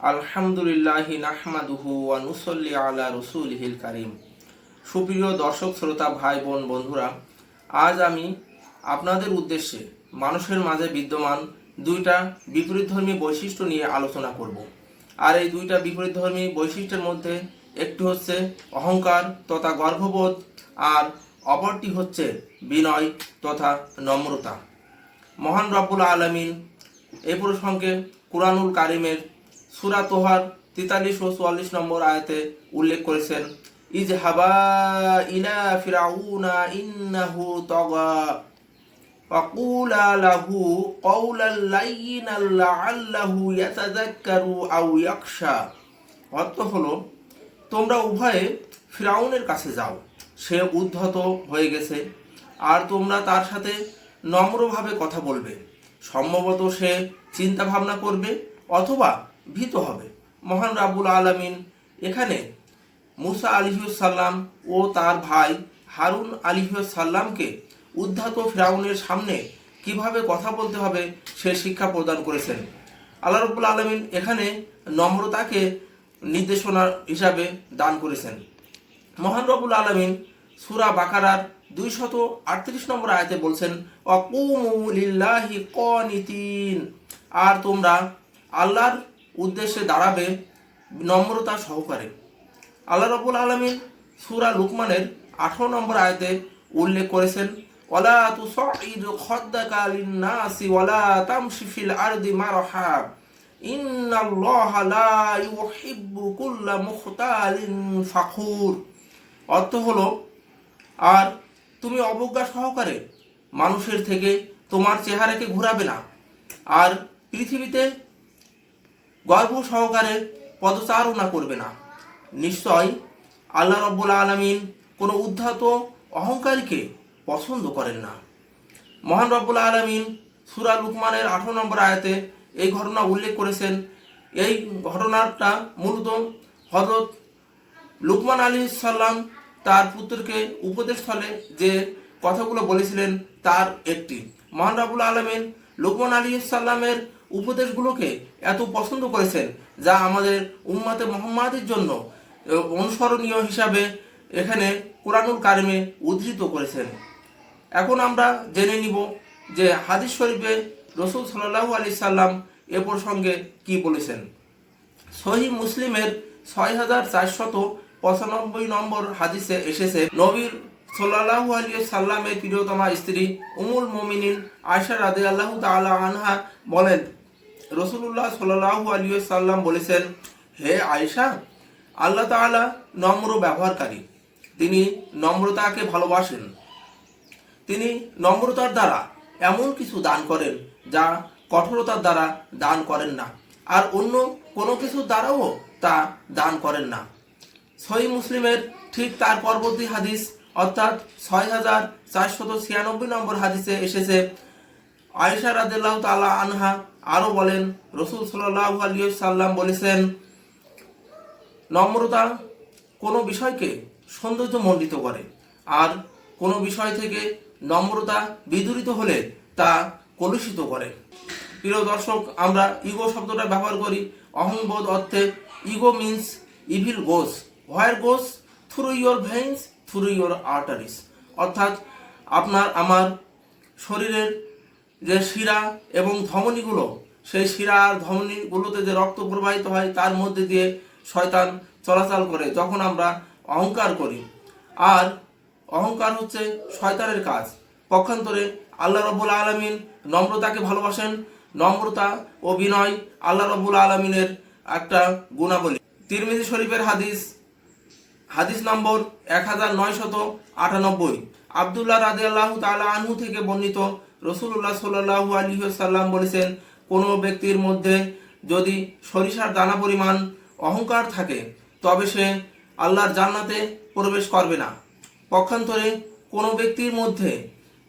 আলহামদুলিল্লাহি নাহমাদুহু ওয়া নুসাল্লি আলা রাসূলিহিল কারীম। সুপ্রিয় দর্শক শ্রোতা ভাই বোন বন্ধুরা, আজ আমি আপনাদের উদ্দেশ্যে মানুষের মাঝে বিদ্যমান দুইটা বিপরীতধর্মী বৈশিষ্ট্য নিয়ে আলোচনা করব। আর এই দুইটা বিপরীতধর্মী বৈশিষ্ট্যের মধ্যে একটি হচ্ছে অহংকার তথা গর্ববোধ, আর অপরটি হচ্ছে বিনয় তথা নম্রতা। মহান রব্বুল আলামিন এই প্রসঙ্গে কুরআনুল কারীমের সূরা তোহার 43 ও 44 নম্বর আয়াতে উল্লেখ করেছেন, ইযহাবা ইলা ফিরআউনা ইন্নাহু তাগা ফাকুলা লাহু কওলাল লাইয়িনাল লাআল্লাহু ইয়াতাযাক্কারু আও ইয়াখশা। অর্থ হলো, তোমরা উভয়ে ফিরআউনের কাছে যাও, সে উদ্ধত হয়ে গেছে, আর তোমরা তার সাথে নম্রভাবে কথা বলবে, সম্ভবত সে চিন্তা ভাবনা করবে অথবা ভীত হবে। মহান রাব্বুল আলামিন এখানে মুসা আলাইহিসসালাম ও তার ভাই হারুন আলাইহিসসালামকে উদ্ধত ফিরআউনের সামনে কিভাবে কথা বলতে হবে সে শিক্ষা প্রদান করেছেন। আল্লাহ রাব্বুল আলামিন এখানে নম্রতাকে নির্দেশনা হিসাবে দান করেছেন। মহান রাব্বুল আলামিন সূরা বাকারার 238 নম্বর আয়াতে বলছেন, ওয়াকুমু লিল্লাহি কানিতিন, আর তোমরা আল্লাহর উদ্দেশ্যে দাঁড়াবে নম্রতা সহকারে। আল্লাহ রাব্বুল আলামিন সূরা লুকমানের 18 নম্বর আয়াতে উল্লেখ করেছেন, ওয়ালা তুসাইদ খাদ্দাকা লিন-নাসি ওয়ালা তামশি ফিল আরদি মারহা ইন্নাল্লাহা লা ইউহিব্বু কুল্লা মুখতালিন ফাখুর। অর্থ হলো, আর তুমি অবজ্ঞা সহকারে মানুষের থেকে তোমার চেহারাকে ঘোরাবে না, আর পৃথিবীতে গর্ব সহকারে পদচারণা করবে না। নিশ্চয় আল্লাহ রাব্বুল আলামিন কোনো উদ্ধত অহংকারীকে পছন্দ করেন না। মহান রাব্বুল আলামিন সূরা লুকমানের 18 নম্বর আয়াতে এই ঘটনা উল্লেখ করেছেন। এই ঘটনাটা মূলত হযরত লুকমান আলাইহিস সালাম তার পুত্রকে উপদেশস্থলে যে কথাগুলো বলেছিলেন তার একটি। মহান রাব্বুল আলামিন লুকমান আলাইহিস সালামের উপদেশগুলোকে এত পছন্দ করেছেন যা আমাদের উম্মতে মুহাম্মাদের জন্য অনুসরণীয় হিসাবে এখানে কুরআনুল কারীমে উদ্ধৃত করেছেন। এখন আমরা জেনে নিব যে হাদিস শরীফে রাসূল সাল্লাল্লাহু আলাইহি সাল্লাম এ প্রসঙ্গে কি বলেছেন। সহিহ মুসলিমের 6495 নম্বর হাদিসে এসেছে, নবীর সাল্লাল্লাহু আলাইহি সাল্লামের প্রিয়তমা স্ত্রী উম্মুল মুমিনিন আয়েশা রাদিয়াল্লাহু তাআলা আনহা বলেন, রাসূলুল্লাহ সাল্লাল্লাহু আলাইহি সাল্লাম বলেছেন, হে আয়েশা, আল্লাহ তাআলা নম্র ব্যবহারকারী, তিনি নম্রতাকে ভালোবাসেন। তিনি নম্রতার দ্বারা এমন কিছু দান করেন যা কঠোরতার দ্বারা দান করেন না, আর অন্য কোনো কিছু দ্বারাও তা দান করেন না। সহিহ মুসলিমের ঠিক তার পরবর্তী হাদিস অর্থাৎ 6496 নম্বর হাদিসে এসেছে, আয়েশা রাদিয়াল্লাহু তাআলা আনহা আরো বলেন, রাসূল সাল্লাল্লাহু আলাইহি সাল্লাম বলেছেন, নম্রতা কোনো বিষয়কে সৌন্দর্যমণ্ডিত করে, আর কোনো বিষয় থেকে নম্রতা বিদূরিত হলে তা কলুষিত করে। প্রিয় দর্শক, আমরা ইগো শব্দটা ব্যবহার করি অহংবোধ অর্থে। Ego means evil goes where goes through your veins through your arteries, অর্থাৎ আপনার আমার শরীরের যে শিরা এবং ধমনীগুলো, সেই শিরা আর ধমনীগুলোতে যে রক্ত প্রবাহিত হয় তার মধ্যে দিয়ে শয়তান চলাচল করে যখন আমরা অহংকার করি। আর অহংকার হচ্ছে শয়তানের কাজ। পক্ষান্তরে আল্লাহ রাব্বুল আলামিন নম্রতাকে ভালোবাসেন। নম্রতা ও বিনয় আল্লাহ রাব্বুল আলামিনের একটা গুণাবলী। তিরমিজি শরীফের হাদিস নম্বর 1998, আব্দুল্লাহ রাদিয়াল্লাহু তাআলা আনহু থেকে বর্ণিত, রাসূলুল্লাহ সাল্লাল্লাহু আলাইহি ওয়াসাল্লাম বলেছেন, কোনো ব্যক্তির মধ্যে যদি সরিষার দানা পরিমাণ অহংকার থাকে তবে সে আল্লাহর জান্নাতে প্রবেশ করবে না। পক্ষান্তরে কোনো ব্যক্তির মধ্যে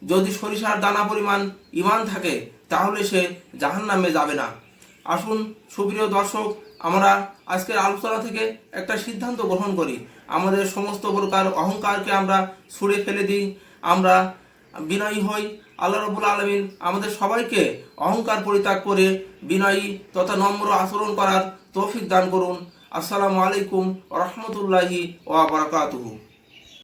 যদি সরিষার দানা পরিমাণ ঈমান থাকে তাহলে সে জাহান্নামে যাবে না। আসুন সুপ্রিয় দর্শক, আমরা আজকের আলোচনা থেকে একটা সিদ্ধান্ত গ্রহণ করি, আমাদের সমস্ত প্রকার অহংকারকে আমরা ছুঁড়ে ফেলে দিই। আমরা বিনয়ী হই। আল্লাহ রাব্বুল আলামিন আমাদের সবাইকে অহংকার পরিত্যাগ করে বিনয়ী তথা নম্র আচরণ করার তৌফিক দান করুন। আসসালামু আলাইকুম ওয়া রাহমাতুল্লাহি ওয়া বারাকাতুহু।